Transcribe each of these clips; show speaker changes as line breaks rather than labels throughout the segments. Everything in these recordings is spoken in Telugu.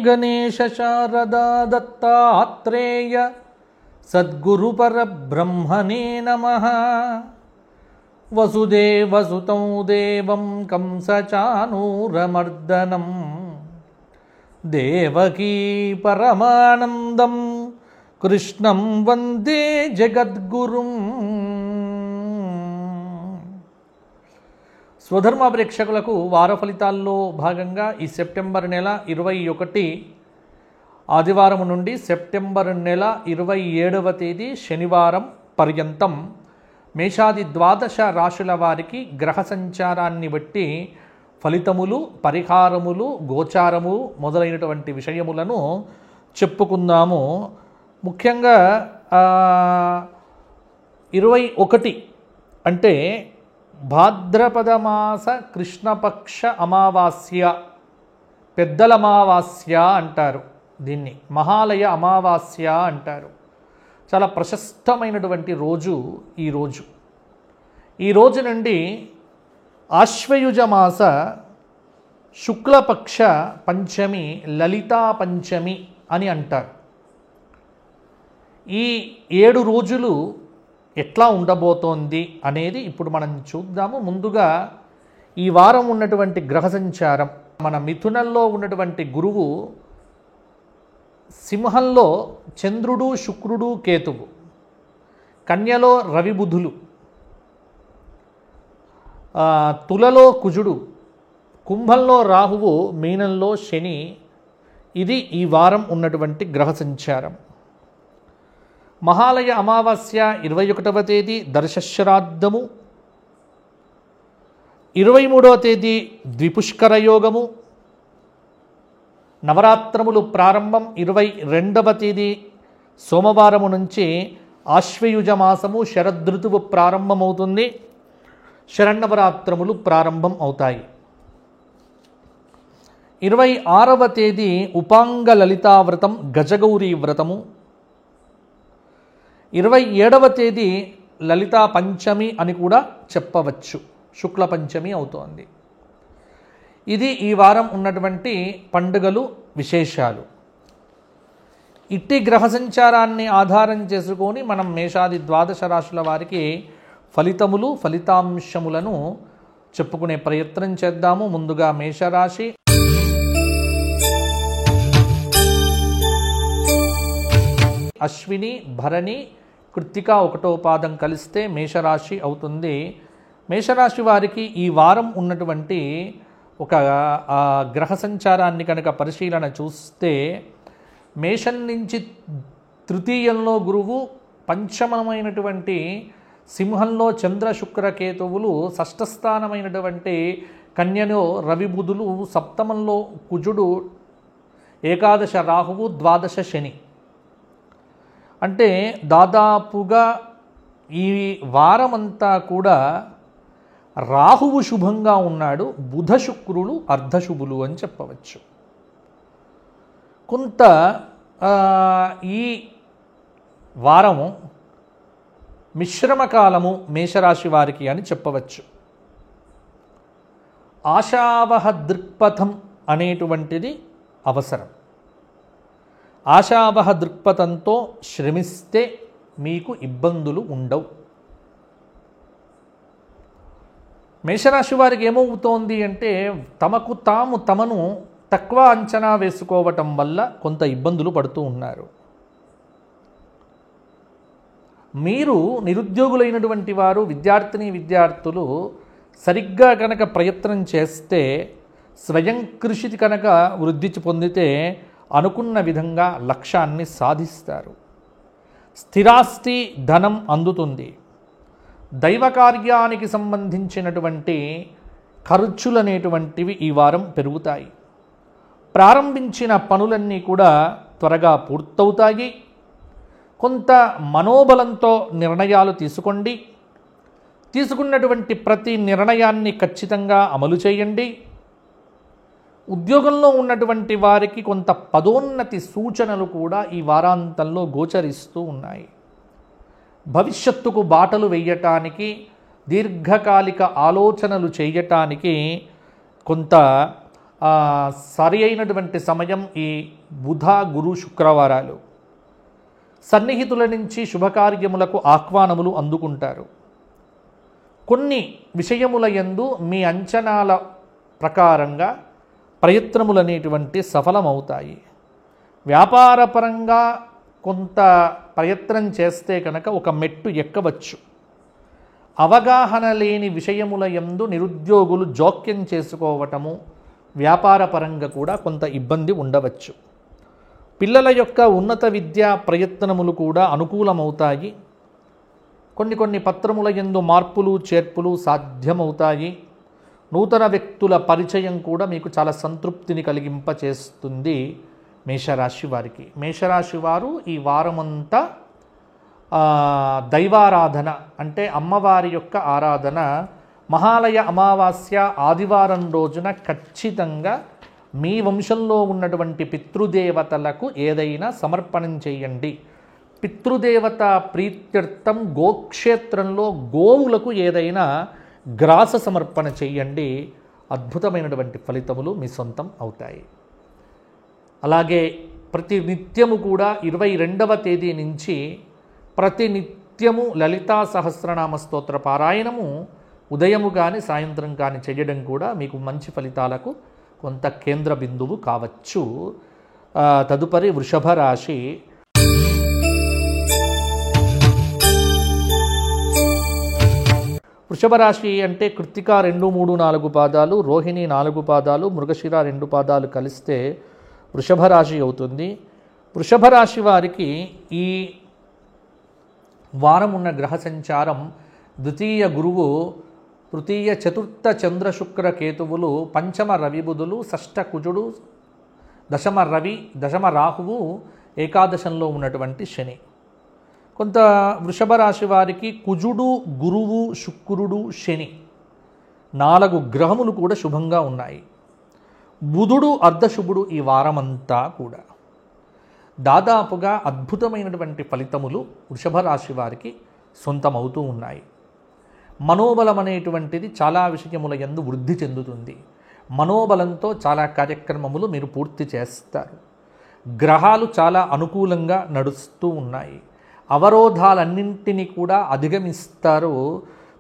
గణేశ శారదా దత్తాత్రేయ సద్గురు పరబ్రహ్మణే నమః. వసుదేవసుతం దేవం కంసచానూరమర్దనం దేవకీ పరమానందం కృష్ణం వందే జగద్గురుం. స్వధర్మ ప్రేక్షకులకు వార ఫలితాల్లో భాగంగా ఈ సెప్టెంబర్ నెల 21 ఆదివారం నుండి సెప్టెంబర్ నెల 27వ తేదీ శనివారం పర్యంతం మేషాది ద్వాదశ రాశుల వారికి గ్రహ సంచారాన్ని బట్టి ఫలితములు, పరిహారములు, గోచారము మొదలైనటువంటి విషయములను చెప్పుకుందాము. ముఖ్యంగా 21 అంటే భాద్రపద మాస కృష్ణపక్ష అమావాస్య, పెద్దల అమావాస్య అంటారు. దీన్ని మహాలయ అమావాస్య అంటారు. చాలా ప్రశస్తమైనటువంటి రోజు ఈరోజు. ఈ రోజు నుండి ఆశ్వయుజ మాస శుక్లపక్ష పంచమి లలితా పంచమి అని అంటారు. ఈ 7 రోజులు ఎట్లా ఉండబోతోంది అనేది ఇప్పుడు మనం చూద్దాము. ముందుగా ఈ వారం ఉన్నటువంటి గ్రహ సంచారం, మన మిథునంలో ఉన్నటువంటి గురువు, సింహంలో చంద్రుడు, శుక్రుడు, కేతువు, కన్యలో రవి బుధులు, తులలో కుజుడు, కుంభంలో రాహువు, మీనంలో శని. ఇది ఈ వారం ఉన్నటువంటి గ్రహ సంచారం. మహాలయ అమావాస్య 21వ తేదీ దర్శశ్రాద్ధము, 23వ తేదీ ద్విపుష్కర యోగము, నవరాత్రములు ప్రారంభం 22వ తేదీ సోమవారము నుంచి ఆశ్వయుజ మాసము శరదృతువు ప్రారంభమవుతుంది. శరన్నవరాత్రములు ప్రారంభం అవుతాయి. 26వ తేదీ ఉపాంగ లలితావ్రతం గజగౌరీ వ్రతము, 27వ తేదీ లలితా పంచమి అని కూడా చెప్పవచ్చు. శుక్ల పంచమి అవుతోంది. ఇది ఈ వారం ఉన్నటువంటి పండుగలు, విశేషాలు. ఇట్టి గ్రహ సంచారాన్ని ఆధారం చేసుకొని మనం మేషాది ద్వాదశ రాశుల వారికి ఫలితములు, ఫలితాంశములను చెప్పుకునే ప్రయత్నం చేద్దాము. ముందుగా మేషరాశి. అశ్విని, భరణి, కృత్తిక 1వ పాదం కలిస్తే మేషరాశి అవుతుంది. మేషరాశి వారికి ఈ వారం ఉన్నటువంటి ఒక గ్రహ సంచారాన్ని కనుక పరిశీలన చూస్తే, మేషం నుంచి తృతీయంలో గురువు, పంచమమైనటువంటి సింహంలో చంద్ర, శుక్ర, కేతువులు, షష్ఠస్థానమైనటువంటి కన్యలో రవి బుధులు, సప్తమంలో కుజుడు, ఏకాదశ రాహువు, ద్వాదశ శని. అంటే దాదాపుగా ఈ వారమంతా కూడా రాహువు శుభంగా ఉన్నాడు, బుధ శుక్రులు అర్ధశుభులు అని చెప్పవచ్చు. కొంత ఈ వారము మిశ్రమ కాలము మేషరాశి వారికి అని చెప్పవచ్చు. ఆశావహ దృక్పథం అనేటువంటిది అవసరం. ఆశావహ దృక్పథంతో శ్రమిస్తే మీకు ఇబ్బందులు ఉండవు. మేషరాశి వారికి ఏమవుతోంది అంటే, తమను తక్కువ అంచనా వేసుకోవటం వల్ల కొంత ఇబ్బందులు పడుతూ ఉన్నారు. మీరు నిరుద్యోగులైనటువంటి వారు, విద్యార్థులు సరిగ్గా కనుక ప్రయత్నం చేస్తే, స్వయం కృషి కనుక వృద్ధి పొందితే అనుకున్న విధంగా లక్ష్యాన్ని సాధిస్తారు. స్థిరాస్తి, ధనం అందుతుంది. దైవ కార్యానికి సంబంధించినటువంటి ఖర్చులు అనేటువంటివి ఈ వారం పెరుగుతాయి. ప్రారంభించిన పనులన్నీ కూడా త్వరగా పూర్తవుతాయి. కొంత మనోబలంతో నిర్ణయాలు తీసుకోండి. తీసుకున్నటువంటి ప్రతి నిర్ణయాన్ని ఖచ్చితంగా అమలు చేయండి. ఉద్యోగంలో ఉన్నటువంటి వారికి కొంత పదోన్నతి సూచనలు కూడా ఈ వారాంతంలో గోచరిస్తూ ఉన్నాయి. భవిష్యత్తుకు బాటలు వేయటానికి, దీర్ఘకాలిక ఆలోచనలు చేయటానికి కొంత సరి అయినటువంటి సమయం ఈ బుధ గురు శుక్రవారాలు. సన్నిహితుల నుంచి శుభకార్యములకు ఆహ్వానములు అందుకుంటారు. కొన్ని విషయముల యందు మీ అంచనాల ప్రకారంగా ప్రయత్నములు అనేటువంటి సఫలమవుతాయి. వ్యాపారపరంగా కొంత ప్రయత్నం చేస్తే కనుక ఒక మెట్టు ఎక్కవచ్చు. అవగాహన లేని విషయముల యందు నిరుద్యోగులు జోక్యం చేసుకోవటము, వ్యాపారపరంగా కూడా కొంత ఇబ్బంది ఉండవచ్చు. పిల్లల యొక్క ఉన్నత విద్యా ప్రయత్నములు కూడా అనుకూలమవుతాయి. కొన్ని పత్రముల యందు మార్పులు చేర్పులు సాధ్యమవుతాయి. నూతన వ్యక్తుల పరిచయం కూడా మీకు చాలా సంతృప్తిని కలిగింపచేస్తుంది. మేషరాశి వారికి, మేషరాశి వారు ఈ వారమంతా దైవారాధన అంటే అమ్మవారి యొక్క ఆరాధన, మహాలయ అమావాస్య ఆదివారం రోజున ఖచ్చితంగా మీ వంశంలో ఉన్నటువంటి పితృదేవతలకు ఏదైనా సమర్పణం చేయండి. పితృదేవత ప్రీత్యర్థం గోక్షేత్రంలో గోవులకు ఏదైనా గ్రాస సమర్పణ చేయండి. అద్భుతమైనటువంటి ఫలితములు మీ సొంతం అవుతాయి. అలాగే ప్రతి నిత్యము కూడా 22వ తేదీ నుంచి ప్రతి నిత్యము లలితా సహస్రనామ స్తోత్ర పారాయణము ఉదయము కానీ సాయంత్రం కానీ చేయడం కూడా మీకు మంచి ఫలితాలకు కొంత కేంద్ర బిందువు కావచ్చు. తదుపరి వృషభ రాశి. వృషభ రాశి అంటే కృత్తిక 2, 3, 4 పాదాలు, రోహిణి 4 పాదాలు, మృగశిర 2 పాదాలు కలిస్తే వృషభ రాశి అవుతుంది. వృషభ రాశి వారికి ఈ వారం ఉన్న గ్రహ సంచారం ద్వితీయ గురువు, తృతీయ చతుర్థ చంద్ర శుక్ర కేతువులు, పంచమ రవి బుధులు, షష్ఠ కుజుడు, దశమ రాహువు, ఏకాదశంలో ఉన్నటువంటి శని. కొంత వృషభ రాశి వారికి కుజుడు, గురువు, శుక్రుడు, శని 4 గ్రహములు కూడా శుభంగా ఉన్నాయి. బుధుడు అర్ధశుభుడు ఈ వారమంతా కూడా దాదాపుగా అద్భుతమైనటువంటి ఫలితములు వృషభ రాశి వారికి సొంతమవుతూ ఉన్నాయి. మనోబలం అనేటువంటిది చాలా విషయముల యందు వృద్ధి చెందుతుంది. మనోబలంతో చాలా కార్యక్రమములు మీరు పూర్తి చేస్తారు. గ్రహాలు చాలా అనుకూలంగా నడుస్తూ ఉన్నాయి. అవరోధాలన్నింటినీ కూడా అధిగమిస్తారు.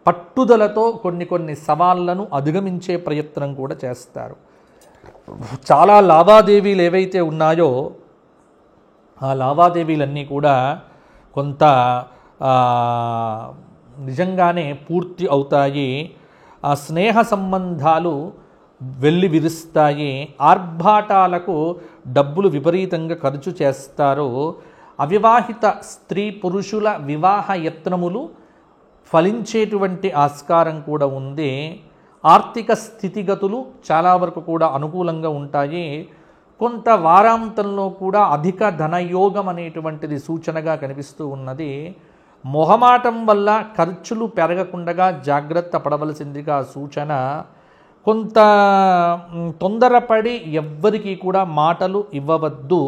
పట్టుదలతో కొన్ని సవాళ్లను అధిగమించే ప్రయత్నం కూడా చేస్తారు. చాలా లావాదేవీలు ఏవైతే ఉన్నాయో ఆ లావాదేవీలన్నీ కూడా కొంత నిజంగానే పూర్తి అవుతాయి. ఆ స్నేహ సంబంధాలు వెళ్ళి విరుస్తాయి. ఆర్భాటాలకు డబ్బులు విపరీతంగా ఖర్చు చేస్తారు. అవివాహిత స్త్రీ పురుషుల వివాహ యత్నములు ఫలించేటువంటి ఆస్కారం కూడా ఉంది. ఆర్థిక స్థితిగతులు చాలా వరకు కూడా అనుకూలంగా ఉంటాయి. కొంత వారాంతంలో కూడా అధిక ధనయోగం అనేటువంటిది సూచనగా కనిపిస్తూ ఉన్నది. మొహమాటం వల్ల ఖర్చులు పెరగకుండా జాగ్రత్త పడవలసిందిగా సూచన. కొంత తొందరపడి ఎవ్వరికీ కూడా మాటలు ఇవ్వవద్దు.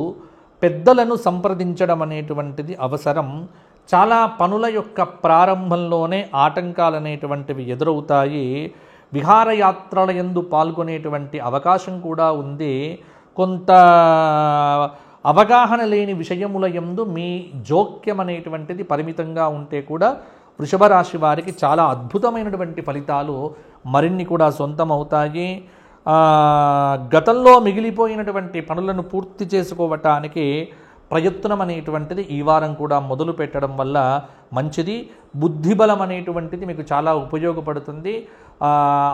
పెద్దలను సంప్రదించడం అనేటువంటిది అవసరం. చాలా పనుల యొక్క ప్రారంభంలోనే ఆటంకాలు అనేటువంటివి ఎదురవుతాయి. విహారయాత్రల యందు పాల్గొనేటువంటి అవకాశం కూడా ఉంది. కొంత అవగాహన లేని విషయముల యందు మీ జోక్యం అనేటువంటిది పరిమితంగా ఉంటే కూడా వృషభ రాశి వారికి చాలా అద్భుతమైనటువంటి ఫలితాలు మరిన్ని కూడా సొంతమవుతాయి. గతంలో మిగిలిపోయినటువంటి పనులను పూర్తి చేసుకోవటానికి ప్రయత్నం అనేటువంటిది ఈ వారం కూడా మొదలు పెట్టడం వల్ల మంచిది. బుద్ధిబలం అనేటువంటిది మీకు చాలా ఉపయోగపడుతుంది.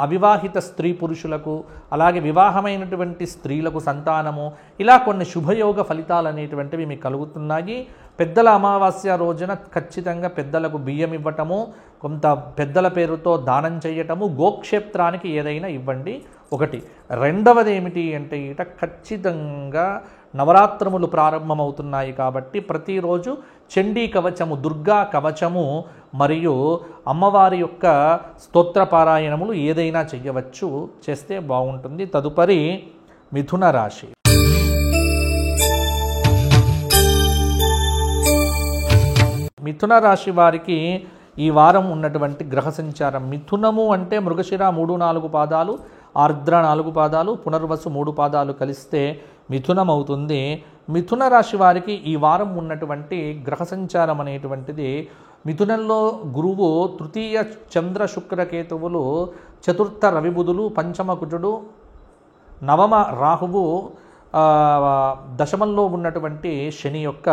అవివాహిత స్త్రీ పురుషులకు అలాగే వివాహమైనటువంటి స్త్రీలకు సంతానము ఇలా కొన్ని శుభయోగ ఫలితాలు అనేటువంటివి మీకు కలుగుతున్నాయి. పెద్దల అమావాస్య రోజున ఖచ్చితంగా పెద్దలకు బియ్యం ఇవ్వటము, కొంత పెద్దల పేరుతో దానం చేయటము, గోక్షేత్రానికి ఏదైనా ఇవ్వండి. ఒకటి. రెండవది ఏమిటి అంటే ఖచ్చితంగా నవరాత్రములు ప్రారంభమవుతున్నాయి కాబట్టి ప్రతిరోజు చండీ కవచము, దుర్గా కవచము మరియు అమ్మవారి యొక్క స్తోత్రపారాయణములు ఏదైనా చెయ్యవచ్చు, చేస్తే బాగుంటుంది. తదుపరి మిథున రాశి. మిథున రాశి వారికి ఈ వారం ఉన్నటువంటి గ్రహ సంచారం. మిథునము అంటే మృగశిర 3, 4 పాదాలు, ఆర్ద్ర 4 పాదాలు, పునర్వసు 3 పాదాలు కలిస్తే మిథునం అవుతుంది. మిథున రాశి వారికి ఈ వారం ఉన్నటువంటి గ్రహ సంచారం అనేటువంటిది, మిథునంలో గురువు, తృతీయ చంద్ర శుక్ర కేతువులు, చతుర్థ రవి బుధులు, పంచమ కుజుడు, నవమ రాహువు, దశమంలో ఉన్నటువంటి శని యొక్క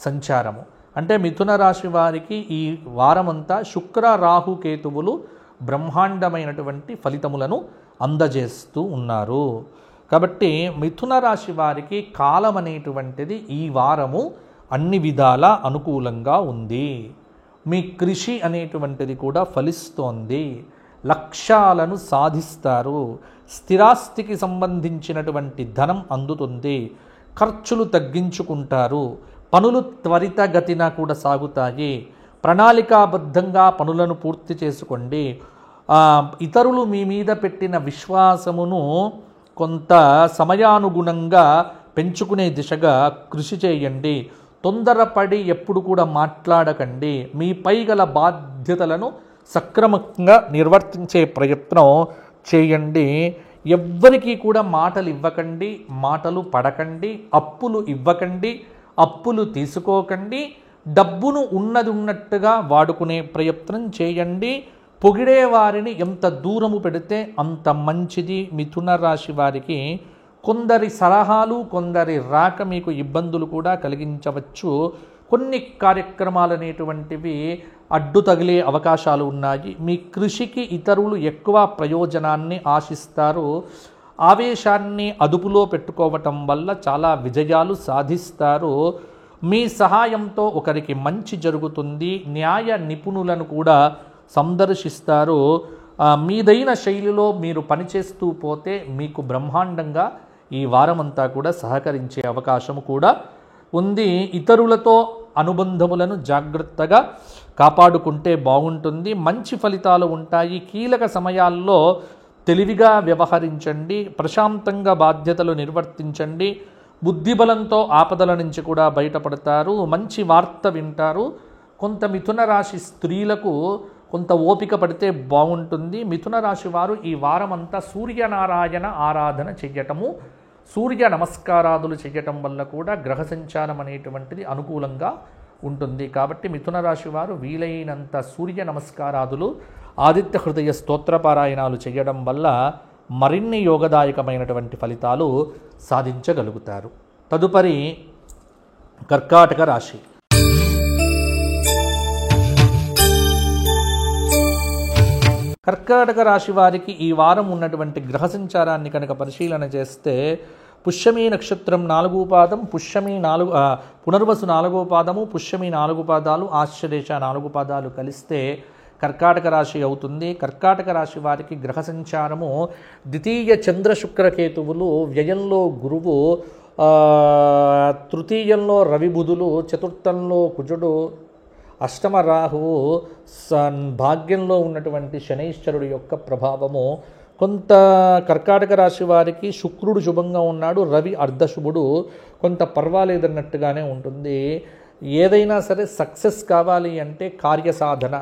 సంచారము. అంటే మిథున రాశి వారికి ఈ వారమంతా శుక్ర రాహు కేతువులు బ్రహ్మాండమైనటువంటి ఫలితములను అందజేస్తూ ఉన్నారు. కాబట్టి మిథున రాశి వారికి కాలం అనేటువంటిది ఈ వారము అన్ని విధాల అనుకూలంగా ఉంది. మీ కృషి అనేటువంటిది కూడా ఫలిస్తోంది. లక్ష్యాలను సాధిస్తారు. స్థిరాస్తికి సంబంధించినటువంటి ధనం అందుతుంది. ఖర్చులు తగ్గించుకుంటారు. పనులు త్వరితగతిన కూడా సాగుతాయి. ప్రణాళికాబద్ధంగా పనులను పూర్తి చేసుకోండి. ఇతరులు మీ మీద పెట్టిన విశ్వాసమును కొంత సమయానుగుణంగా పెంచుకునే దిశగా కృషి చేయండి. తొందరపడి ఎప్పుడు కూడా మాట్లాడకండి. మీపై గల బాధ్యతలను సక్రమంగా నిర్వర్తించే ప్రయత్నం చేయండి. ఎవ్వరికీ కూడా మాటలు ఇవ్వకండి, మాటలు పడకండి, అప్పులు ఇవ్వకండి, అప్పులు తీసుకోకండి. డబ్బును ఉన్నది ఉన్నట్టుగా వాడుకునే ప్రయత్నం చేయండి. పొగిడే వారిని ఎంత దూరము పెడితే అంత మంచిది. మిథున రాశి వారికి కొందరి సలహాలు, కొందరి రాక మీకు ఇబ్బందులు కూడా కలిగించవచ్చు. కొన్ని కార్యక్రమాలు అనేటువంటివి అడ్డు తగిలే అవకాశాలు ఉన్నాయి. మీ కృషికి ఇతరులు ఎక్కువ ప్రయోజనాన్ని ఆశిస్తారు. ఆవేశాన్ని అదుపులో పెట్టుకోవటం వల్ల చాలా విజయాలు సాధిస్తారు. మీ సహాయంతో ఒకరికి మంచి జరుగుతుంది. న్యాయ నిపుణులను కూడా సందర్శిస్తారు. మీదైన శైలిలో మీరు పనిచేస్తూ పోతే మీకు బ్రహ్మాండంగా ఈ వారమంతా కూడా సహకరించే అవకాశం కూడా ఉంది. ఇతరులతో అనుబంధములను జాగ్రత్తగా కాపాడుకుంటే బాగుంటుంది. మంచి ఫలితాలు ఉంటాయి. కీలక సమయాల్లో తెలివిగా వ్యవహరించండి. ప్రశాంతంగా బాధ్యతలు నిర్వర్తించండి. బుద్ధిబలంతో ఆపదల నుంచి కూడా బయటపడతారు. మంచి వార్త వింటారు. కొంత మిథున రాశి స్త్రీలకు కొంత ఓపిక పడితే బాగుంటుంది. మిథున రాశి వారు ఈ వారమంతా సూర్యనారాయణ ఆరాధన చెయ్యటము, సూర్య నమస్కారాదులు చేయటం వల్ల కూడా గ్రహ సంచారం అనేటువంటిది అనుకూలంగా ఉంటుంది. కాబట్టి మిథున రాశి వారు వీలైనంత సూర్య నమస్కారాదులు, ఆదిత్య హృదయ స్తోత్రపారాయణాలు చేయడం వల్ల మరిన్ని యోగదాయకమైనటువంటి ఫలితాలు సాధించగలుగుతారు. తదుపరి కర్కాటక రాశి. కర్కాటక రాశి వారికి ఈ వారం ఉన్నటువంటి గ్రహ సంచారాన్ని కనుక పరిశీలన చేస్తే, పుష్యమి నక్షత్రం 4 పాదం, పునర్వసు 4 పాదము, పుష్యమి 4 పాదాలు, ఆశ్లేష 4 పాదాలు కలిస్తే కర్కాటక రాశి అవుతుంది. కర్కాటక రాశి వారికి గ్రహ సంచారము ద్వితీయ చంద్ర శుక్రకేతువులు, వ్యయంలో గురువు, తృతీయంలో రవి బుధులు, చతుర్థంలో కుజుడు, అష్టమ రాహువు, భాగ్యంలో ఉన్నటువంటి శనైశ్వరుడు యొక్క ప్రభావము. కొంత కర్కాటక రాశి వారికి శుక్రుడు శుభంగా ఉన్నాడు, రవి అర్ధశుభుడు, కొంత పర్వాలేదన్నట్టుగానే ఉంటుంది. ఏదైనా సరే సక్సెస్ కావాలి అంటే కార్యసాధన,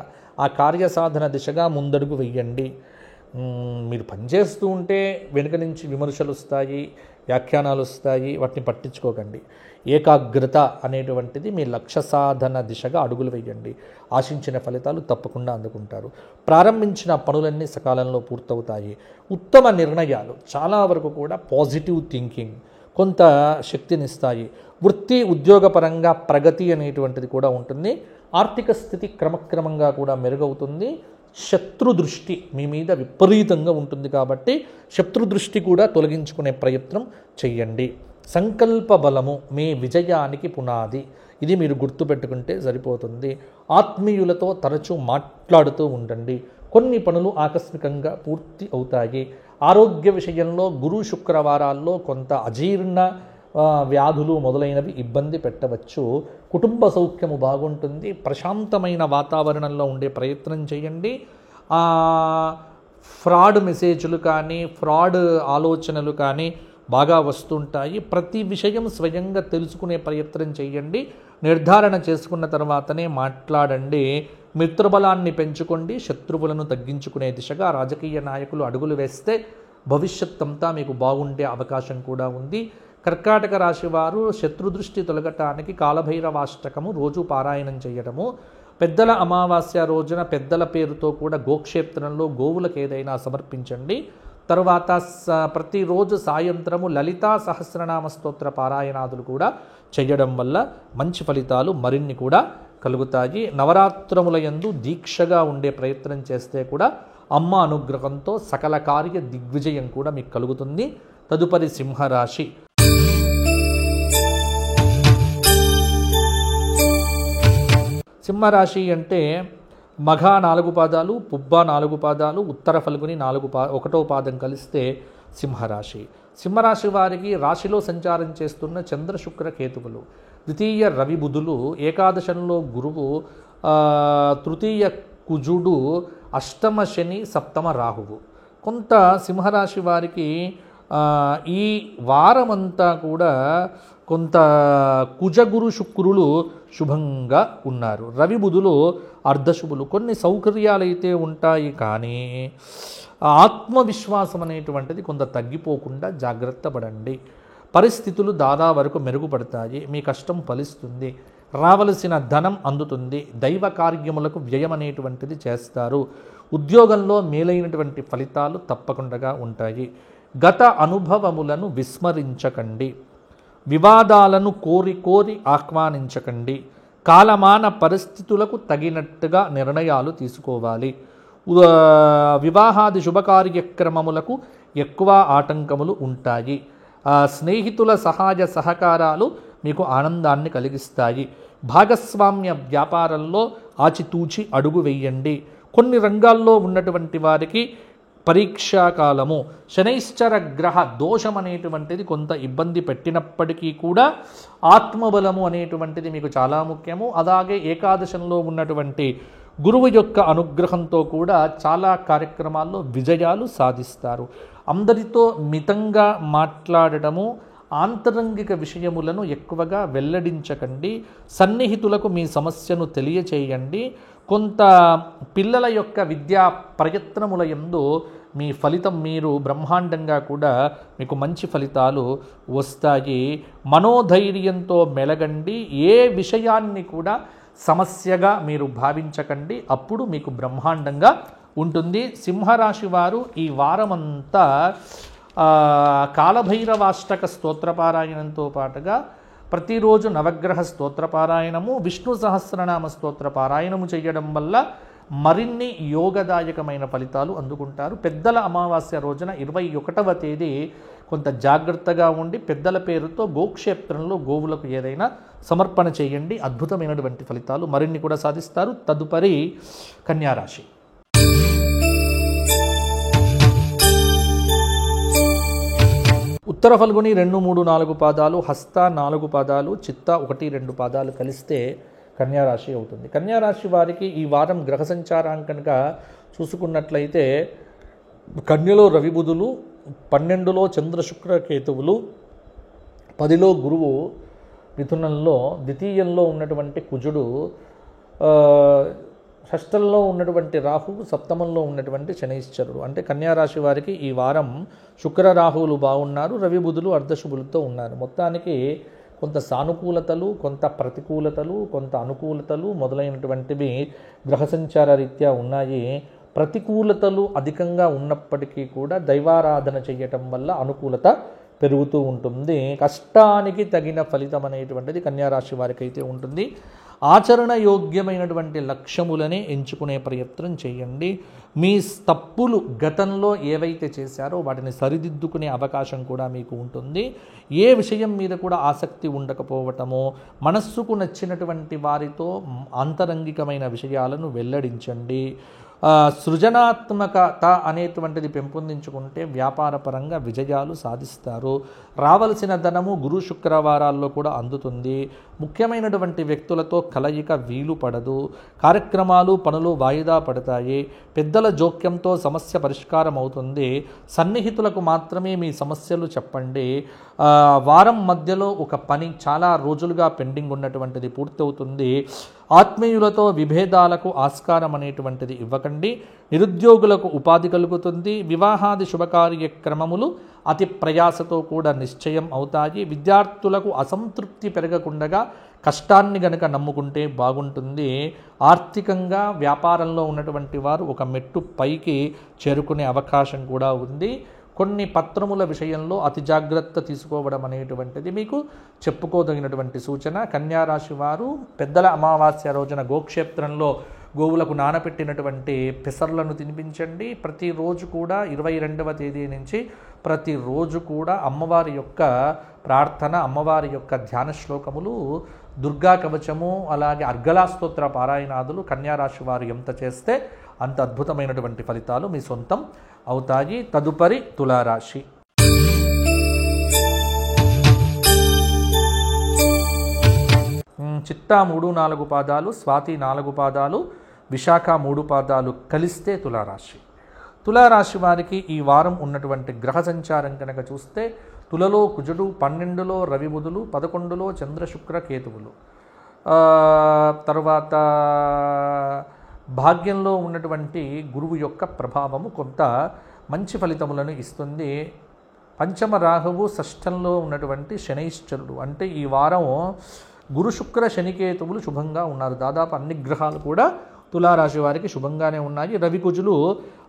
ఆ కార్యసాధన దిశగా ముందడుగు వెయ్యండి. మీరు పనిచేస్తూ ఉంటే వెనుక నుంచి విమర్శలు వస్తాయి, వ్యాఖ్యానాలు వస్తాయి, వాటిని పట్టించుకోకండి. ఏకాగ్రత అనేటువంటిది మీ లక్ష్య సాధన దిశగా అడుగులు వేయండి. ఆశించిన ఫలితాలు తప్పకుండా అందుకుంటారు. ప్రారంభించిన పనులన్నీ సకాలంలో పూర్తవుతాయి. ఉత్తమ నిర్ణయాలు, చాలా వరకు కూడా పాజిటివ్ థింకింగ్ కొంత శక్తినిస్తాయి. వృత్తి ఉద్యోగపరంగా ప్రగతి అనేటువంటిది కూడా ఉంటుంది. ఆర్థిక స్థితి క్రమక్రమంగా కూడా మెరుగవుతుంది. శత్రు దృష్టి మీ మీద విపరీతంగా ఉంటుంది కాబట్టి శత్రు దృష్టి కూడా తొలగించుకునే ప్రయత్నం చెయ్యండి. సంకల్ప బలము మీ విజయానికి పునాది. ఇది మీరు గుర్తుపెట్టుకుంటే సరిపోతుంది. ఆత్మీయులతో తరచూ మాట్లాడుతూ ఉండండి. కొన్ని పనులు ఆకస్మికంగా పూర్తి అవుతాయి. ఆరోగ్య విషయంలో గురు శుక్రవారాల్లో కొంత అజీర్ణ వ్యాధులు మొదలైనవి ఇబ్బంది పెట్టవచ్చు. కుటుంబ సౌఖ్యము బాగుంటుంది. ప్రశాంతమైన వాతావరణంలో ఉండే ప్రయత్నం చేయండి. ఫ్రాడ్ మెసేజ్లు కానీ, ఫ్రాడ్ ఆలోచనలు కానీ బాగా వస్తుంటాయి. ప్రతి విషయం స్వయంగా తెలుసుకునే ప్రయత్నం చేయండి. నిర్ధారణ చేసుకున్న తర్వాతనే మాట్లాడండి. మిత్రబలాన్ని పెంచుకోండి. శత్రువులను తగ్గించుకునే దిశగా రాజకీయ నాయకులు అడుగులు వేస్తే భవిష్యత్తంతా మీకు బాగుండే అవకాశం కూడా ఉంది. కర్కాటక రాశి వారు శత్రుదృష్టి తొలగటానికి కాలభైరవాష్టకము రోజు పారాయణం చేయడము, పెద్దల అమావాస్య రోజున పెద్దల పేరుతో కూడా గోక్షేత్రంలో గోవులకు ఏదైనా సమర్పించండి. తరువాత ప్రతిరోజు సాయంత్రము లలితా సహస్రనామ స్తోత్ర పారాయణాదులు కూడా చేయడం వల్ల మంచి ఫలితాలు మరిన్ని కూడా కలుగుతాయి. నవరాత్రముల యందు దీక్షగా ఉండే ప్రయత్నం చేస్తే కూడా అమ్మ అనుగ్రహంతో సకల కార్య దిగ్విజయం కూడా మీకు కలుగుతుంది. తదుపరి సింహరాశి. సింహరాశి అంటే మఘ 4 పాదాలు, పుబ్బ 4 పాదాలు, ఉత్తర ఫల్గుని 1వ పాదం కలిస్తే సింహరాశి. సింహరాశి వారికి రాశిలో సంచారం చేస్తున్న చంద్ర శుక్ర కేతువులు, ద్వితీయ రవి బుధులు, ఏకాదశంలో గురువు, తృతీయ కుజుడు, అష్టమ శని, సప్తమ రాహువు. కొంత సింహరాశి వారికి ఈ వారమంతా కూడా కొంత కుజగురు శుక్రులు శుభంగా ఉన్నారు. రవి బుధులు అర్ధశుభులు. కొన్ని సౌకర్యాలు అయితే ఉంటాయి, కానీ ఆత్మవిశ్వాసం అనేటువంటిది కొంత తగ్గిపోకుండా జాగ్రత్త పడండి. పరిస్థితులు దాదాపు వరకు మెరుగుపడతాయి. మీ కష్టం ఫలిస్తుంది. రావలసిన ధనం అందుతుంది. దైవ కార్యములకు వ్యయం అనేటువంటిది చేస్తారు. ఉద్యోగంలో మేలైనటువంటి ఫలితాలు తప్పకుండా ఉంటాయి. గత అనుభవములను విస్మరించకండి. వివాదాలను కోరి ఆహ్వానించకండి. కాలమాన పరిస్థితులకు తగినట్టుగా నిర్ణయాలు తీసుకోవాలి. వివాహాది శుభకార్యక్రమములకు ఎక్కువ ఆటంకములు ఉంటాయి. స్నేహితుల సహాయ సహకారాలు మీకు ఆనందాన్ని కలిగిస్తాయి. భాగస్వామ్య వ్యాపారంలో ఆచితూచి అడుగు వేయండి. కొన్ని రంగాల్లో ఉన్నటువంటి వారికి పరీక్షాకాలము. శనైశ్చర గ్రహ దోషం అనేటువంటిది కొంత ఇబ్బంది పెట్టినప్పటికీ కూడా ఆత్మబలము అనేటువంటిది మీకు చాలా ముఖ్యము. అలాగే ఏకాదశంలో ఉన్నటువంటి గురువు యొక్క అనుగ్రహంతో కూడా చాలా కార్యక్రమాల్లో విజయాలు సాధిస్తారు. అందరితో మితంగా మాట్లాడటము, ఆంతరంగిక విషయములను ఎక్కువగా వెల్లడించకండి. సన్నిహితులకు మీ సమస్యను తెలియచేయండి. కొంత పిల్లల యొక్క విద్యా ప్రయత్నముల యందు మీ ఫలితం మీరు బ్రహ్మాండంగా కూడా మీకు మంచి ఫలితాలు వస్తాయి. మనోధైర్యంతో మెలగండి. ఏ విషయాన్ని కూడా సమస్యగా మీరు భావించకండి. అప్పుడు మీకు బ్రహ్మాండంగా ఉంటుంది. సింహరాశి వారు ఈ వారమంతా కాలభైరవాష్టక స్తోత్రపారాయణంతో పాటుగా ప్రతిరోజు నవగ్రహ స్తోత్రపారాయణము, విష్ణు సహస్రనామ స్తోత్రపారాయణము చేయడం వల్ల మరిన్ని యోగదాయకమైన ఫలితాలు అందుకుంటారు. పెద్దల అమావాస్య రోజున 21వ తేదీ కొంత జాగ్రత్తగా ఉండి పెద్దల పేరుతో గోక్షేత్రంలో గోవులకు ఏదైనా సమర్పణ చేయండి. అద్భుతమైనటువంటి ఫలితాలు మరిన్ని కూడా సాధిస్తారు. తదుపరి కన్యారాశి. ఉత్తర ఫల్గుని 2, 3, 4 పాదాలు, హస్త 4 పాదాలు, చిత్త 1, 2 పాదాలు కలిస్తే కన్యారాశి అవుతుంది. కన్యారాశి వారికి ఈ వారం గ్రహ సంచారం కనుక చూసుకున్నట్లయితే కన్యలో రవి బుధులు, 12లో చంద్ర శుక్ర కేతువులు, 10లో గురువు, మిథునంలో ద్వితీయంలో ఉన్నటువంటి కుజుడు, షష్టంలో ఉన్నటువంటి రాహువు, సప్తమంలో ఉన్నటువంటి శనైశ్చరుడు. అంటే కన్యారాశి వారికి ఈ వారం శుక్ర రాహువులు బాగున్నారు. రవి బుధులు అర్ధశుభులతో ఉన్నారు. మొత్తానికి కొంత సానుకూలతలు, కొంత ప్రతికూలతలు, కొంత అనుకూలతలు మొదలైనటువంటివి గ్రహ సంచార రీత్యా ఉన్నాయి. ప్రతికూలతలు అధికంగా ఉన్నప్పటికీ కూడా దైవారాధన చేయటం వల్ల అనుకూలత పెరుగుతూ ఉంటుంది. కష్టానికి తగిన ఫలితం అనేటువంటిది కన్యారాశి వారికి అయితే ఉంటుంది. ఆచరణ యోగ్యమైనటువంటి లక్ష్యములనే ఎంచుకునే ప్రయత్నం చేయండి. మీ తప్పులు గతంలో ఏవైతే చేశారో వాటిని సరిదిద్దుకునే అవకాశం కూడా మీకు ఉంటుంది. ఏ విషయం మీద కూడా ఆసక్తి ఉండకపోవటమో, మనస్సుకు నచ్చినటువంటి వారితో ఆంతరంగికమైన విషయాలను వెల్లడించండి. సృజనాత్మకత అనేటువంటిది పెంపొందించుకుంటే వ్యాపారపరంగా విజయాలు సాధిస్తారు. రావలసిన ధనము గురు శుక్రవారాల్లో కూడా అందుతుంది. ముఖ్యమైనటువంటి వ్యక్తులతో కలయిక వీలు పడదు. కార్యక్రమాలు పనులు వాయిదా పడతాయి. పెద్దల పెద్దల జోక్యంతో సమస్య పరిష్కారం అవుతుంది. సన్నిహితులకు మాత్రమే మీ సమస్యలు చెప్పండి. వారం మధ్యలో ఒక పని చాలా రోజులుగా పెండింగ్ ఉన్నటువంటిది పూర్తవుతుంది. ఆత్మీయులతో విభేదాలకు ఆస్కారం అనేటువంటిది ఇవ్వకండి. నిరుద్యోగులకు ఉపాధి కలుగుతుంది. వివాహాది శుభకార్యక్రమములు అతి ప్రయాసతో కూడా నిశ్చయం అవుతాయి. విద్యార్థులకు అసంతృప్తి పెరగకుండా కష్టాన్ని గనక నమ్ముకుంటే బాగుంటుంది. ఆర్థికంగా వ్యాపారంలో ఉన్నటువంటి వారు ఒక మెట్టు పైకి చేరుకునే అవకాశం కూడా ఉంది. కొన్ని పత్రముల విషయంలో అతి జాగ్రత్త తీసుకోవడం అనేటువంటిది మీకు చెప్పుకోదగినటువంటి సూచన. కన్యారాశి వారు పెద్దల అమావాస్య రోజున గోక్షేత్రంలో గోవులకు నానపెట్టినటువంటి పెసర్లను తినిపించండి. ప్రతిరోజు కూడా 22వ తేదీ నుంచి ప్రతిరోజు కూడా అమ్మవారి యొక్క ప్రార్థన, అమ్మవారి యొక్క ధ్యాన శ్లోకములు, దుర్గా కవచము, అలాగే అర్గళాస్తోత్ర పారాయణాదులు కన్యారాశి వారు ఎంత చేస్తే అంత అద్భుతమైనటువంటి ఫలితాలు మీ సొంతం అవుతాయి. తదుపరి తులారాశి. చిత్తా 3-4 పాదాలు, స్వాతి 4 పాదాలు, విశాఖ 3 పాదాలు కలిస్తే తులారాశి. తులారాశి వారికి ఈ వారం ఉన్నటువంటి గ్రహ సంచారం కనుక చూస్తే తులలో కుజుడు, 12లో రవి బుధులు, 11లో చంద్ర శుక్ర కేతువులు, తర్వాత భాగ్యంలో ఉన్నటువంటి గురువు యొక్క ప్రభావము కొంత మంచి ఫలితములను ఇస్తుంది. పంచమ రాహువు, షష్ఠంలో ఉన్నటువంటి శనైశ్చరుడు, అంటే ఈ వారం గురు శుక్ర శనికేతువులు శుభంగా ఉన్నారు. దాదాపు అన్ని గ్రహాలు కూడా తులారాశి వారికి శుభంగానే ఉన్నాయి. రవి కుజులు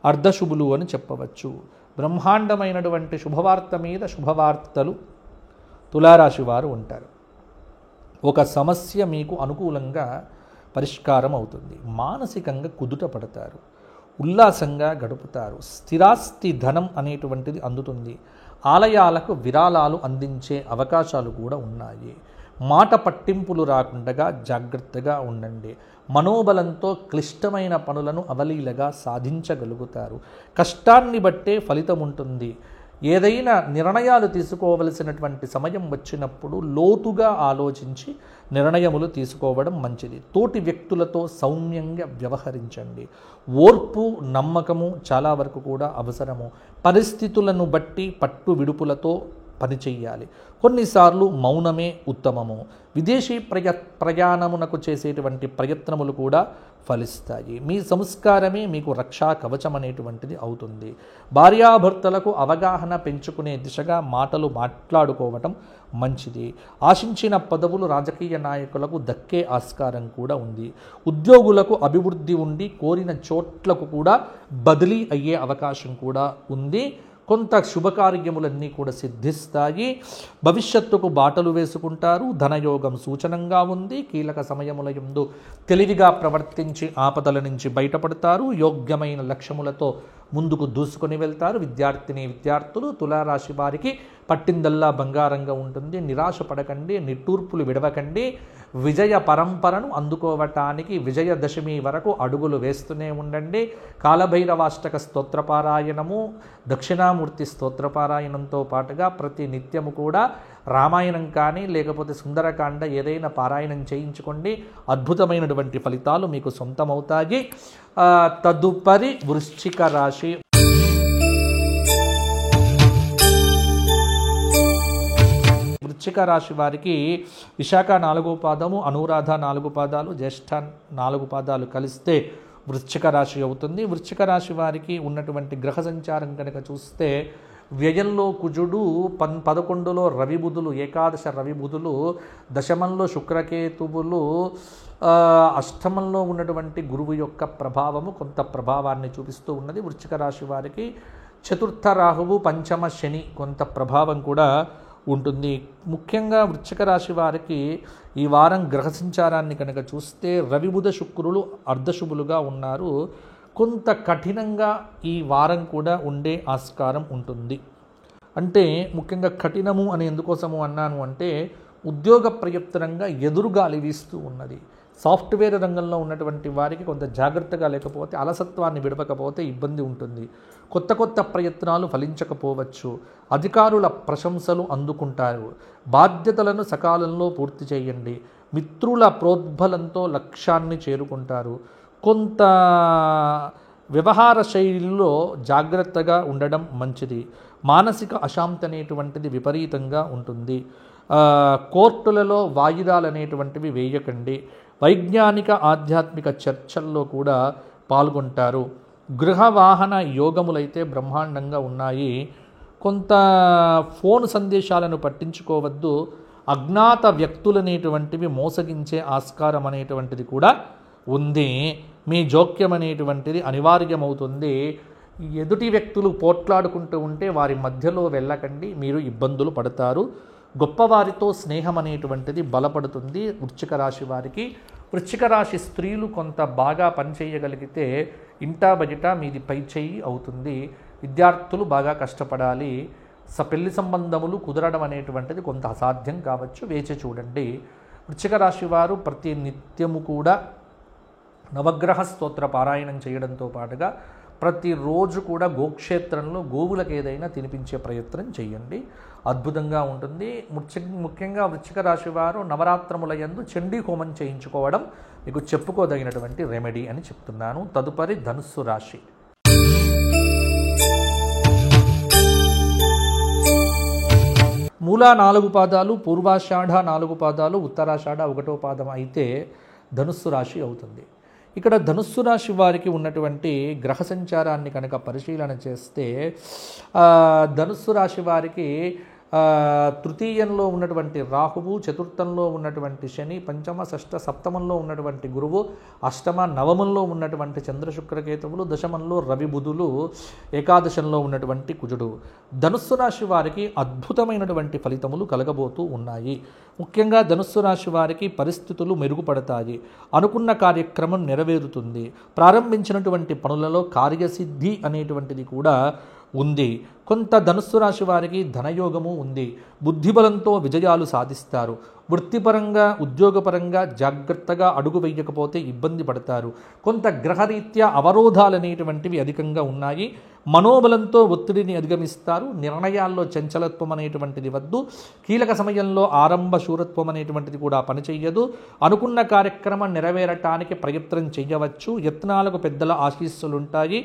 అర్ధశుభులు అని చెప్పవచ్చు. బ్రహ్మాండమైనటువంటి శుభవార్త మీద శుభవార్తలు తులారాశి వారు ఉంటారు. ఒక సమస్య మీకు అనుకూలంగా పరిష్కారం అవుతుంది. మానసికంగా కుదుట పడతారు. ఉల్లాసంగా గడుపుతారు. స్థిరాస్తి ధనం అనేటువంటిది అందుతుంది. ఆలయాలకు విరాళాలు అందించే అవకాశాలు కూడా ఉన్నాయి. మాట పట్టింపులు రాకుండా జాగ్రత్తగా ఉండండి. మనోబలంతో క్లిష్టమైన పనులను అవలీలగా సాధించగలుగుతారు. కష్టాన్ని బట్టే ఫలితం ఉంటుంది. ఏదైనా నిర్ణయాలు తీసుకోవలసినటువంటి సమయం వచ్చినప్పుడు లోతుగా ఆలోచించి నిర్ణయములు తీసుకోవడం మంచిది. తోటి వ్యక్తులతో సౌమ్యంగా వ్యవహరించండి. ఓర్పు, నమ్మకము చాలా వరకు కూడా అవసరము. పరిస్థితులను బట్టి పట్టు విడుపులతో పనిచేయాలి. కొన్నిసార్లు మౌనమే ఉత్తమము. విదేశీ ప్రయాణమునకు చేసేటువంటి ప్రయత్నములు కూడా ఫలిస్తాయి. మీ సంస్కారమే మీకు రక్షా కవచం అనేటువంటిది అవుతుంది. భార్యాభర్తలకు అవగాహన పెంచుకునే దిశగా మాటలు మాట్లాడుకోవటం మంచిది. ఆశించిన పదవులు రాజకీయ నాయకులకు దక్కే ఆస్కారం కూడా ఉంది. ఉద్యోగులకు అభివృద్ధి ఉండి కోరిన చోట్లకు కూడా బదిలీ అయ్యే అవకాశం కూడా ఉంది. కొంత శుభకార్యములన్నీ కూడా సిద్ధిస్తాయి. భవిష్యత్తుకు బాటలు వేసుకుంటారు. ధనయోగం సూచనంగా ఉంది. కీలక సమయముల యందు తెలివిగా ప్రవర్తించి ఆపదల నుంచి బయటపడతారు. యోగ్యమైన లక్ష్యములతో ముందుకు దూసుకొని వెళ్తారు. విద్యార్థులు తులారాశి వారికి పట్టిందల్లా బంగారంగా ఉంటుంది. నిరాశ పడకండి, నిట్టూర్పులు విడవకండి. విజయ పరంపరను అందుకోవటానికి విజయదశమి వరకు అడుగులు వేస్తూనే ఉండండి. కాలభైరవాష్టక స్తోత్రపారాయణము, దక్షిణామూర్తి స్తోత్రపారాయణంతో పాటుగా ప్రతి నిత్యము కూడా రామాయణం కానీ లేకపోతే సుందరకాండ ఏదైనా పారాయణం చేయించుకోండి. అద్భుతమైనటువంటి ఫలితాలు మీకు సొంతమవుతాయి. తదుపరి వృశ్చిక రాశి. వృశ్చిక రాశి వారికి విశాఖ 4వ పాదము, అనురాధ 4 పాదాలు, జ్యేష్ఠ 4 పాదాలు కలిస్తే వృశ్చిక రాశి అవుతుంది. వృశ్చిక రాశి వారికి ఉన్నటువంటి గ్రహ సంచారం కనుక చూస్తే వ్యయంలో కుజుడు, 11లో రవి బుధులు, ఏకాదశ రవి బుధులు, దశమంలో శుక్రకేతువులు, అష్టమంలో ఉన్నటువంటి గురువు యొక్క ప్రభావము కొంత ప్రభావాన్ని చూపిస్తూ ఉన్నది. వృశ్చిక రాశి వారికి చతుర్థ రాహువు, పంచమ శని కొంత ప్రభావం కూడా ఉంటుంది. ముఖ్యంగా వృశ్చిక రాశి వారికి ఈ వారం గ్రహ సంచారాన్ని కనుక చూస్తే రవి బుధ శుక్రులు అర్ధశుభులుగా ఉన్నారు. కొంత కఠినంగా ఈ వారం కూడా ఉండే ఆస్కారం ఉంటుంది. అంటే ముఖ్యంగా కఠినము అని ఎందుకోసము అన్నాను అంటే ఉద్యోగ ప్రయత్నంగా ఎదురుగాలి వీస్తూ ఉన్నది. సాఫ్ట్వేర్ రంగంలో ఉన్నటువంటి వారికి కొంత జాగ్రత్తగా లేకపోతే, అలసత్వాన్ని విడవకపోతే ఇబ్బంది ఉంటుంది. కొత్త ప్రయత్నాలు ఫలించకపోవచ్చు. అధికారుల ప్రశంసలు అందుకుంటారు. బాధ్యతలను సకాలంలో పూర్తి చేయండి. మిత్రుల ప్రోద్బలంతో లక్ష్యాన్ని చేరుకుంటారు. కొంత వ్యవహార శైలిలో జాగ్రత్తగా ఉండడం మంచిది. మానసిక అశాంతి అనేటువంటిది విపరీతంగా ఉంటుంది. కోర్టులలో వాయిదాలు అనేటువంటివి వేయకండి. వైజ్ఞానిక ఆధ్యాత్మిక చర్చల్లో కూడా పాల్గొంటారు. గృహ వాహన యోగములైతే బ్రహ్మాండంగా ఉన్నాయి. కొంత ఫోన్ సందేశాలను పట్టించుకోవద్దు. అజ్ఞాత వ్యక్తులనేటువంటివి మోసగించే ఆస్కారం అనేటువంటిది కూడా ఉంది. మీ జోక్యం అనేటువంటిది అనివార్యమవుతుంది. ఎదుటి వ్యక్తులు పోట్లాడుకుంటూ ఉంటే వారి మధ్యలో వెళ్ళకండి, మీరు ఇబ్బందులు పడతారు. గొప్పవారితో స్నేహం అనేటువంటిది బలపడుతుంది వృశ్చిక రాశి వారికి. వృశ్చిక రాశి స్త్రీలు కొంత బాగా పనిచేయగలిగితే ఇంటా బయట మీది పై చేయి అవుతుంది. విద్యార్థులు బాగా కష్టపడాలి. పెళ్లి సంబంధములు కుదరడం అనేటువంటిది కొంత అసాధ్యం కావచ్చు, వేచి చూడండి. వృశ్చిక రాశి వారు ప్రతి నిత్యము కూడా నవగ్రహ స్తోత్ర పారాయణం చేయడంతో పాటుగా ప్రతిరోజు కూడా గోక్షేత్రంలో గోవులకు ఏదైనా తినిపించే ప్రయత్నం చేయండి, అద్భుతంగా ఉంటుంది. ముఖ్యంగా వృశ్చిక రాశి వారు నవరాత్రముల యందు చండీ హోమం చేయించుకోవడం మీకు చెప్పుకోదగినటువంటి రెమెడీ అని చెప్తున్నాను. తదుపరి ధనుస్సు రాశి. మూల 4 పాదాలు, పూర్వాషాఢ 4 పాదాలు, ఉత్తరాషాఢ 1వ పాదం అయితే ధనుస్సు రాశి అవుతుంది. ఇక్కడ ధనుస్సు రాశి వారికి ఉన్నటువంటి గ్రహ సంచారాన్ని కనుక పరిశీలన చేస్తే ధనుస్సు రాశి వారికి తృతీయంలో ఉన్నటువంటి రాహువు, చతుర్థంలో ఉన్నటువంటి శని, పంచమ షష్ఠ సప్తమంలో ఉన్నటువంటి గురువు, అష్టమ నవమంలో ఉన్నటువంటి చంద్రశుక్రకేతువులు, దశమంలో రవి బుధులు, ఏకాదశంలో ఉన్నటువంటి కుజుడు. ధనుస్సు రాశి వారికి అద్భుతమైనటువంటి ఫలితములు కలగబోతూ ఉన్నాయి. ముఖ్యంగా ధనుస్సు రాశి వారికి పరిస్థితులు మెరుగుపడతాయి. అనుకున్న కార్యక్రమం నెరవేరుతుంది. ప్రారంభించినటువంటి పనులలో కార్యసిద్ధి అనేటువంటిది కూడా ఉంది. కొంత ధనుస్సు రాశి వారికి ధనయోగము ఉంది. బుద్ధిబలంతో విజయాలు సాధిస్తారు. వృత్తిపరంగా, ఉద్యోగపరంగా జాగ్రత్తగా అడుగు వేయకపోతే ఇబ్బంది పడతారు. కొంత గ్రహరీత్యా అవరోధాలు అనేటువంటివి అధికంగా ఉన్నాయి. మనోబలంతో ఒత్తిడిని అధిగమిస్తారు. నిర్ణయాల్లో చంచలత్వం అనేటువంటిది వద్దు. కీలక సమయంలో ఆరంభ శూరత్వం అనేటువంటిది కూడా పనిచేయదు. అనుకున్న కార్యక్రమం నెరవేరటానికి ప్రయత్నం చేయవచ్చు. యత్నాలకు పెద్దల ఆశీస్సులుంటాయి.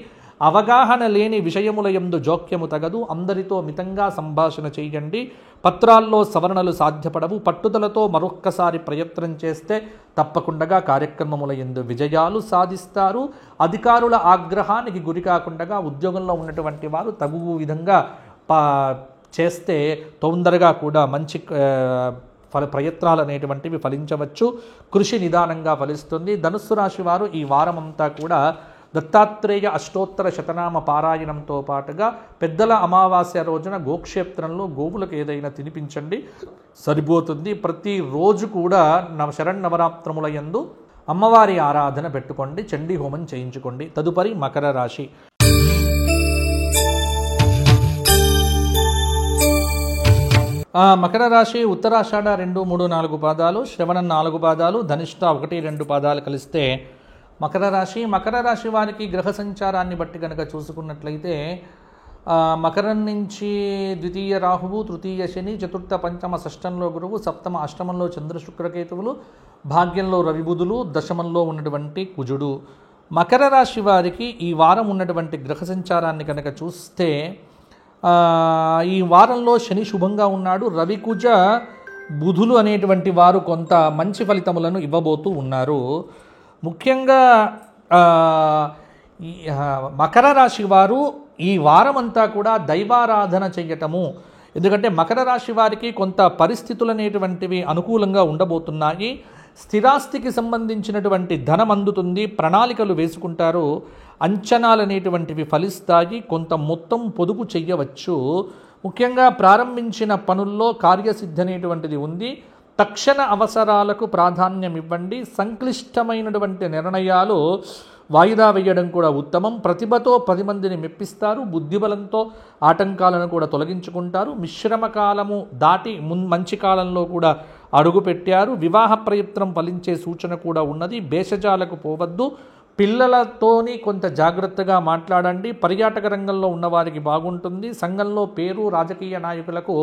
అవగాహన లేని విషయముల యందు జోక్యము తగదు. అందరితో మితంగా సంభాషణ చేయండి. పత్రాల్లో సవరణలు సాధ్యపడవు. పట్టుదలతో మరొక్కసారి ప్రయత్నం చేస్తే తప్పకుండా కార్యక్రమముల యందు విజయాలు సాధిస్తారు. అధికారుల ఆగ్రహానికి గురి కాకుండా ఉద్యోగంలో ఉన్నటువంటి వారు తగు విధంగా చేస్తే తొందరగా కూడా మంచి ప్రయత్నాలు అనేటువంటివి ఫలించవచ్చు. కృషి నిదానంగా ఫలిస్తుంది. ధనుస్సు రాశి వారు ఈ వారమంతా కూడా దత్తాత్రేయ అష్టోత్తర శతనామ పారాయణంతో పాటుగా పెద్దల అమావాస్య రోజున గోక్షేత్రంలో గోవులకు ఏదైనా తినిపించండి, సరిపోతుంది. ప్రతిరోజు కూడా శరన్నవరాత్రముల యందు అమ్మవారి ఆరాధన పెట్టుకోండి, చండీ హోమం చేయించుకోండి. తదుపరి మకర రాశి. మకర రాశి ఉత్తరాషాఢ 2, 3, 4 పాదాలు, శ్రవణం 4 పాదాలు, ధనిష్ట 1, 2 పాదాలు కలిస్తే మకర రాశి. మకర రాశి వారికి గ్రహ సంచారాన్ని బట్టి కనుక చూసుకున్నట్లయితే మకరం నుంచి ద్వితీయ రాహువు, తృతీయ శని, చతుర్థ పంచమ షష్టంలో గురువు, సప్తమ అష్టమంలో చంద్రశుక్రకేతువులు, భాగ్యంలో రవిబుధులు, దశమంలో ఉన్నటువంటి కుజుడు. మకర రాశి వారికి ఈ వారం ఉన్నటువంటి గ్రహ సంచారాన్ని కనుక చూస్తే ఈ వారంలో శని శుభంగా ఉన్నాడు. రవికుజ బుధులు అనేటువంటి వారు కొంత మంచి ఫలితములను ఇవ్వబోతూ ఉన్నారు. ముఖ్యంగా మకర రాశి వారు ఈ వారమంతా కూడా దైవారాధన చెయ్యటము. ఎందుకంటే మకర రాశి వారికి కొంత పరిస్థితులు అనేటువంటివి అనుకూలంగా ఉండబోతున్నాయి. స్థిరాస్తికి సంబంధించినటువంటి ధనం అందుతుంది. ప్రణాళికలు వేసుకుంటారు. అంచనాలు అనేటువంటివి ఫలిస్తాయి. కొంత మొత్తం పొదుపు చెయ్యవచ్చు. ముఖ్యంగా ప్రారంభించిన పనుల్లో కార్యసిద్ధి అనేటువంటిది ఉంది. తక్షణ అవసరాలకు ప్రాధాన్యం ఇవ్వండి. సంక్లిష్టమైనటువంటి నిర్ణయాలు వాయిదా వేయడం కూడా ఉత్తమం. ప్రతిభతో 10 మందిని మెప్పిస్తారు. బుద్ధిబలంతో ఆటంకాలను కూడా తొలగించుకుంటారు. మిశ్రమ కాలము దాటి మంచి కాలంలో కూడా అడుగుపెట్టారు. వివాహ ప్రయత్నం ఫలించే సూచన కూడా ఉన్నది. భేషజాలకు పోవద్దు. పిల్లలతోని కొంత జాగ్రత్తగా మాట్లాడండి. పర్యాటక రంగంలో ఉన్నవారికి బాగుంటుంది. సంఘంలో పేరు, రాజకీయ నాయకులకు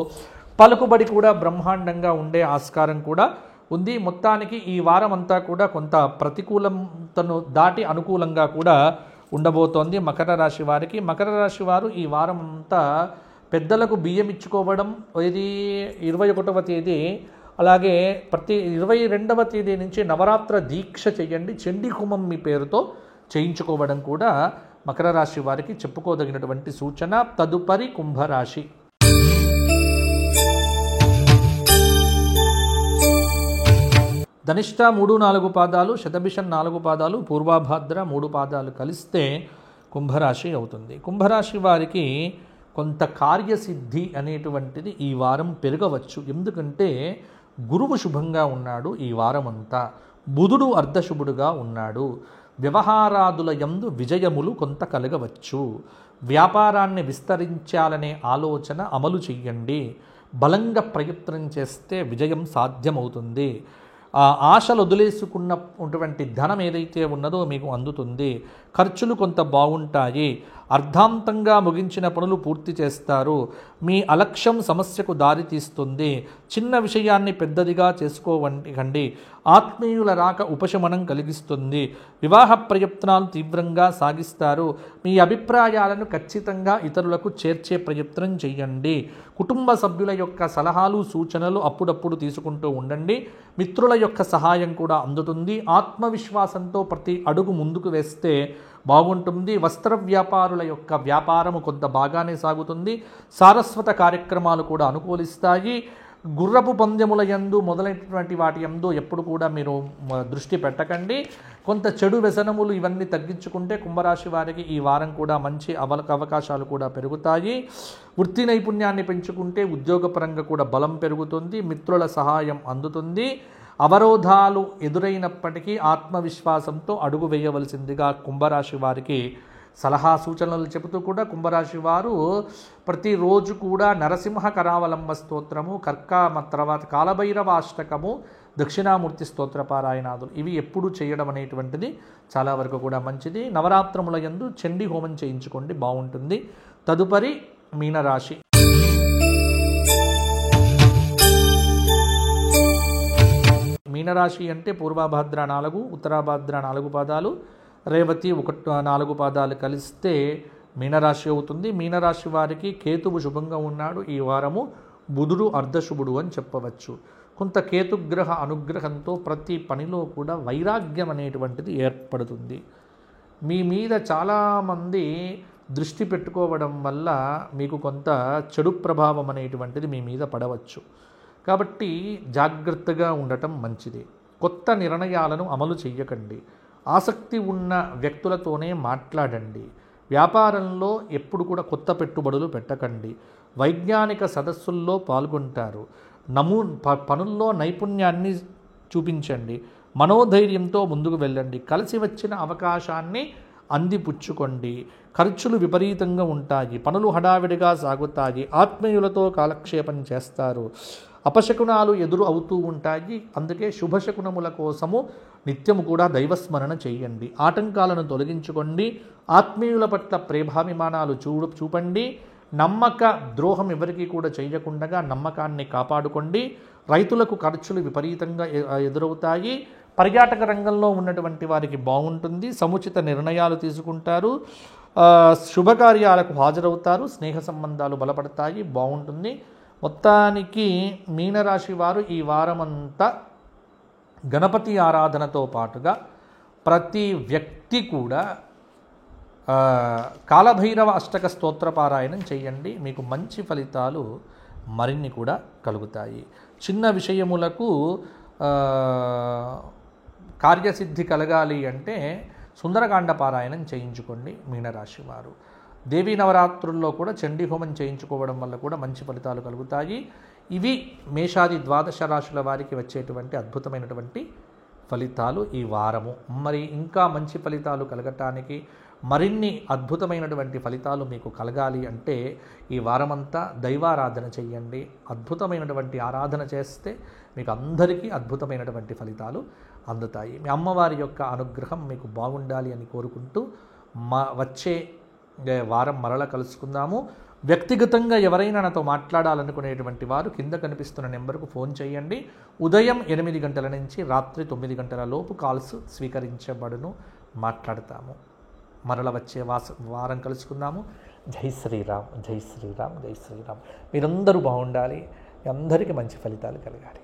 పలుకుబడి కూడా బ్రహ్మాండంగా ఉండే ఆస్కారం కూడా ఉంది. మొత్తానికి ఈ వారం అంతా కూడా కొంత ప్రతికూలతను దాటి అనుకూలంగా కూడా ఉండబోతోంది మకర రాశి వారికి. మకర రాశి వారు ఈ వారం అంతా పెద్దలకు బియ్యం ఇచ్చుకోవడం, ఇది 21వ తేదీ, అలాగే ప్రతి 22వ తేదీ నుంచి నవరాత్ర దీక్ష చేయండి, చండీ హోమం మీ పేరుతో చేయించుకోవడం కూడా మకర రాశి వారికి చెప్పుకోదగినటువంటి సూచన. తదుపరి కుంభరాశి. ధనిష్ట 3-4 పాదాలు, శతభిషం 4 పాదాలు, పూర్వభాద్ర 3 పాదాలు కలిస్తే కుంభరాశి అవుతుంది. కుంభరాశి వారికి కొంత కార్యసిద్ధి అనేటువంటిది ఈ వారం పెరగవచ్చు. ఎందుకంటే గురువు శుభంగా ఉన్నాడు ఈ వారం అంతా, బుధుడు అర్ధశుభుడుగా ఉన్నాడు. వ్యవహారాదుల యందు విజయములు కొంత కలగవచ్చు. వ్యాపారాన్ని విస్తరించాలనే ఆలోచన అమలు చెయ్యండి. బలంగా ప్రయత్నం చేస్తే విజయం సాధ్యమవుతుంది. ఆశలు వదిలేసుకున్నటువంటి ధనం ఏదైతే ఉన్నదో మీకు అందుతుంది. ఖర్చులు కొంత బాగుంటాయి. అర్ధాంతంగా ముగించిన పనులు పూర్తి చేస్తారు. మీ అలక్ష్యం సమస్యకు దారితీస్తుంది. చిన్న విషయాన్ని పెద్దదిగా చేసుకోకండి. ఆత్మీయుల రాక ఉపశమనం కలిగిస్తుంది. వివాహ ప్రయత్నాలు తీవ్రంగా సాగిస్తారు. మీ అభిప్రాయాలను ఖచ్చితంగా ఇతరులకు చేర్చే ప్రయత్నం చేయండి. కుటుంబ సభ్యుల యొక్క సలహాలు సూచనలు అప్పుడప్పుడు తీసుకుంటూ ఉండండి. మిత్రుల యొక్క సహాయం కూడా అందుతుంది. ఆత్మవిశ్వాసంతో ప్రతి అడుగు ముందుకు వేస్తే బాగుంటుంది. వస్త్ర వ్యాపారుల యొక్క వ్యాపారము కొంత బాగానే సాగుతుంది. సారస్వత కార్యక్రమాలు కూడా అనుకూలిస్తాయి. గుర్రపు పందెముల యందు మొదలైనటువంటి వాటి యందు ఎప్పుడు కూడా మీరు దృష్టి పెట్టకండి. కొంత చెడు వ్యసనములు ఇవన్నీ తగ్గించుకుంటే కుంభరాశి వారికి ఈ వారం కూడా మంచి అవకాశాలు కూడా పెరుగుతాయి. వృత్తి నైపుణ్యాన్ని పెంచుకుంటే ఉద్యోగపరంగా కూడా బలం పెరుగుతుంది. మిత్రుల సహాయం అందుతుంది. అవరోధాలు ఎదురైనప్పటికీ ఆత్మవిశ్వాసంతో అడుగు వేయవలసిందిగా కుంభరాశి వారికి సలహా సూచనలు చెబుతూ కూడా కుంభరాశి వారు ప్రతిరోజు కూడా నరసింహ కరావలంబ స్తోత్రము, తర్వాత కాలభైరవ అష్టకము, దక్షిణామూర్తి స్తోత్ర పారాయణాదులు ఇవి ఎప్పుడు చేయడం అనేటువంటిది చాలా వరకు కూడా మంచిది. నవరాత్రముల యందు చండీ హోమం చేయించుకోండి, బాగుంటుంది. తదుపరి మీనరాశి. మీనరాశి అంటే పూర్వభాద్ర 4, ఉత్తరాభాద్ర 4 పాదాలు, రేవతి 4 పాదాలు కలిస్తే మీనరాశి అవుతుంది. మీనరాశి వారికి కేతువు శుభంగా ఉన్నాడు ఈ వారము. బుధుడు అర్ధశుభుడు అని చెప్పవచ్చు. కొంత కేతుగ్రహ అనుగ్రహంతో ప్రతి పనిలో కూడా వైరాగ్యం అనేటువంటిది ఏర్పడుతుంది. మీ మీద చాలామంది దృష్టి పెట్టుకోవడం వల్ల మీకు కొంత చెడు ప్రభావం అనేటువంటిది మీ మీద పడవచ్చు. కాబట్టి జాగ్రత్తగా ఉండటం మంచిది. కొత్త నిర్ణయాలను అమలు చేయకండి. ఆసక్తి ఉన్న వ్యక్తులతోనే మాట్లాడండి. వ్యాపారంలో ఎప్పుడు కూడా కొత్త పెట్టుబడులు పెట్టకండి. వైజ్ఞానిక సదస్సుల్లో పాల్గొంటారు. పనుల్లో నైపుణ్యాన్ని చూపించండి. మనోధైర్యంతో ముందుకు వెళ్ళండి. కలిసి వచ్చిన అవకాశాన్ని అందిపుచ్చుకోండి. ఖర్చులు విపరీతంగా ఉంటాయి. పనులు హడావిడిగా సాగుతాయి. ఆత్మీయులతో కాలక్షేపం చేస్తారు. అపశకునాలు ఎదురు అవుతూ ఉంటాయి. అందుకే శుభశకునముల కోసము నిత్యము కూడా దైవస్మరణ చేయండి. ఆటంకాలను తొలగించుకోండి. ఆత్మీయుల పట్ల ప్రేమాభిమానాలు చూపండి. నమ్మక ద్రోహం ఎవరికీ కూడా చేయకుండా నమ్మకాన్ని కాపాడుకోండి. రైతులకు ఖర్చులు విపరీతంగా ఎదురవుతాయి. పర్యాటక రంగంలో ఉన్నటువంటి వారికి బాగుంటుంది. సముచిత నిర్ణయాలు తీసుకుంటారు. శుభకార్యాలకు హాజరవుతారు. స్నేహ సంబంధాలు బలపడతాయి, బాగుంటుంది. మొత్తానికి మీనరాశి వారు ఈ వారమంతా గణపతి ఆరాధనతో పాటుగా ప్రతి వ్యక్తి కూడా కాలభైరవ అష్టక స్తోత్ర పారాయణం చేయండి. మీకు మంచి ఫలితాలు మరిన్ని కూడా కలుగుతాయి. చిన్న విషయములకు కార్యసిద్ధి కలగాలి అంటే సుందరకాండ పారాయణం చేయించుకోండి మీనరాశి వారు. దేవీ నవరాత్రుల్లో కూడా చండీ హోమం చేయించుకోవడం వల్ల కూడా మంచి ఫలితాలు కలుగుతాయి. ఇవి మేషాది 12 రాశుల వారికి వచ్చేటువంటి అద్భుతమైనటువంటి ఫలితాలు ఈ వారము. మరి ఇంకా మంచి ఫలితాలు కలగటానికి, మరిన్ని అద్భుతమైనటువంటి ఫలితాలు మీకు కలగాలి అంటే ఈ వారమంతా దైవారాధన చేయండి. అద్భుతమైనటువంటి ఆరాధన చేస్తే మీకు అందరికీ అద్భుతమైనటువంటి ఫలితాలు అందుతాయి. మీ అమ్మవారి యొక్క అనుగ్రహం మీకు బాగుండాలి అని కోరుకుంటూ వచ్చే వారం మరల కలుసుకుందాము. వ్యక్తిగతంగా ఎవరైనా నాతో మాట్లాడాలనుకునేటువంటి వారు కింద కనిపిస్తున్న నెంబర్కు ఫోన్ చేయండి. ఉదయం 8 గంటల నుంచి రాత్రి 9 గంటల లోపు కాల్స్ స్వీకరించబడును. మాట్లాడతాము. మరల వచ్చే వారం కలుసుకుందాము. జై శ్రీరామ్, జై శ్రీరామ్, జై శ్రీరామ్. మీరందరూ బాగుండాలి, అందరికీ మంచి ఫలితాలు కలగాలి.